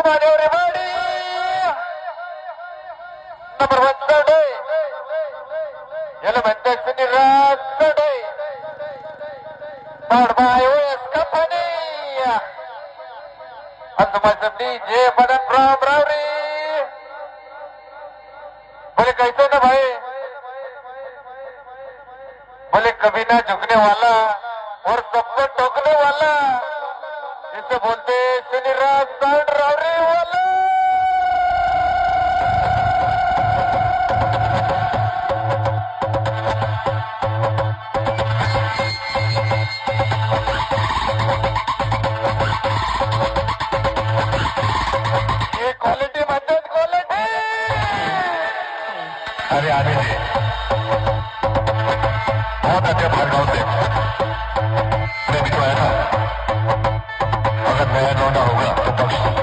everybody. Number 1 today. Element Destiny Ras today. Powered by OS Company. And my DJ Badan from Rauri. बोले कैसे ना भाई, बोले कभी ना झुकने वाला और सबको ठोकने वाला, इसे बोलते शनिराज साउंड रावरी वाला। ये क्वालिटी मतलब क्वालिटी। अरे आने दे, बहुत अच्छे भार्गव से मैं भी तो आया था। अगर नया लौटा होगा तो बख्श